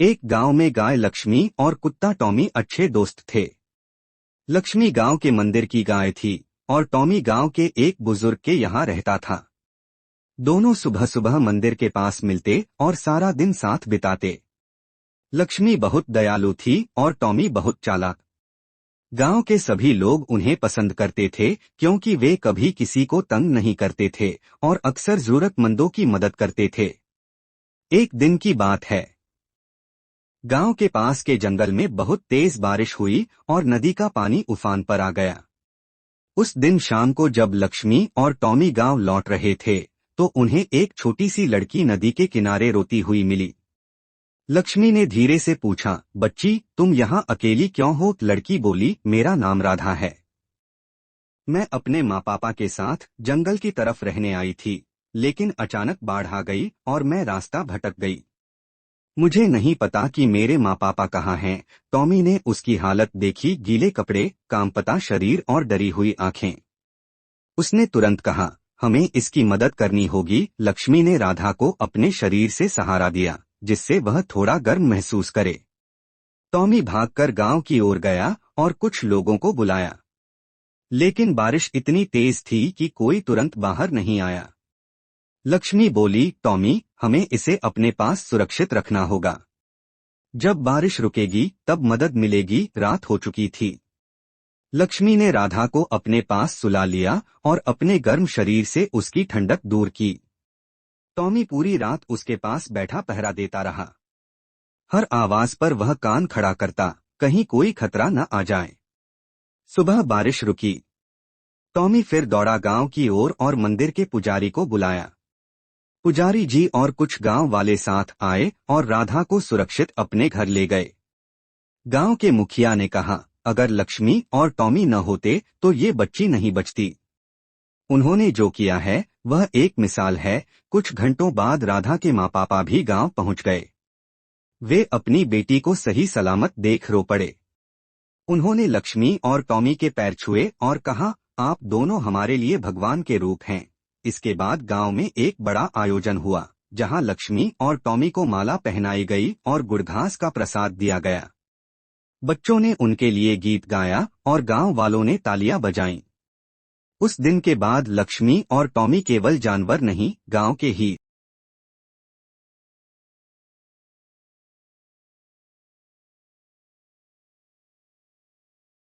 एक गांव में गाय लक्ष्मी और कुत्ता टॉमी अच्छे दोस्त थे। लक्ष्मी गांव के मंदिर की गाय थी और टॉमी गांव के एक बुजुर्ग के यहाँ रहता था। दोनों सुबह सुबह मंदिर के पास मिलते और सारा दिन साथ बिताते। लक्ष्मी बहुत दयालु थी और टॉमी बहुत चालाक। गांव के सभी लोग उन्हें पसंद करते थे क्योंकि वे कभी किसी को तंग नहीं करते थे और अक्सर जरूरतमंदों की मदद करते थे। एक दिन की बात है। गांव के पास के जंगल में बहुत तेज बारिश हुई और नदी का पानी उफान पर आ गया। उस दिन शाम को जब लक्ष्मी और टॉमी गांव लौट रहे थे तो उन्हें एक छोटी सी लड़की नदी के किनारे रोती हुई मिली। लक्ष्मी ने धीरे से पूछा, बच्ची तुम यहाँ अकेली क्यों हो? लड़की बोली, मेरा नाम राधा है। मैं अपने माँ पापा के साथ जंगल की तरफ रहने आई थी, लेकिन अचानक बाढ़ आ गई और मैं रास्ता भटक गई। मुझे नहीं पता कि मेरे माँ पापा कहाँ हैं। टॉमी ने उसकी हालत देखी, गीले कपड़े, कामपता शरीर और डरी हुई आंखें। उसने तुरंत कहा, हमें इसकी मदद करनी होगी। लक्ष्मी ने राधा को अपने शरीर से सहारा दिया जिससे वह थोड़ा गर्म महसूस करे। टॉमी भागकर गांव की ओर गया और कुछ लोगों को बुलाया, लेकिन बारिश इतनी तेज थी कि कोई तुरंत बाहर नहीं आया। लक्ष्मी बोली, टॉमी हमें इसे अपने पास सुरक्षित रखना होगा। जब बारिश रुकेगी तब मदद मिलेगी। रात हो चुकी थी। लक्ष्मी ने राधा को अपने पास सुला लिया और अपने गर्म शरीर से उसकी ठंडक दूर की। टॉमी पूरी रात उसके पास बैठा पहरा देता रहा। हर आवाज पर वह कान खड़ा करता, कहीं कोई खतरा न आ जाए। सुबह बारिश रुकी। टॉमी फिर दौड़ा गांव की ओर और मंदिर के पुजारी को बुलाया। पुजारी जी और कुछ गांव वाले साथ आए और राधा को सुरक्षित अपने घर ले गए। गांव के मुखिया ने कहा, अगर लक्ष्मी और टॉमी न होते तो ये बच्ची नहीं बचती। उन्होंने जो किया है वह एक मिसाल है। कुछ घंटों बाद राधा के माँ पापा भी गांव पहुंच गए। वे अपनी बेटी को सही सलामत देख रो पड़े। उन्होंने लक्ष्मी और टॉमी के पैर छुए और कहा, आप दोनों हमारे लिए भगवान के रूप हैं। इसके बाद गांव में एक बड़ा आयोजन हुआ जहां लक्ष्मी और टॉमी को माला पहनाई गई और गुड़घास का प्रसाद दिया गया। बच्चों ने उनके लिए गीत गाया और गांव वालों ने तालियां बजाईं। उस दिन के बाद लक्ष्मी और टॉमी केवल जानवर नहीं, गांव के ही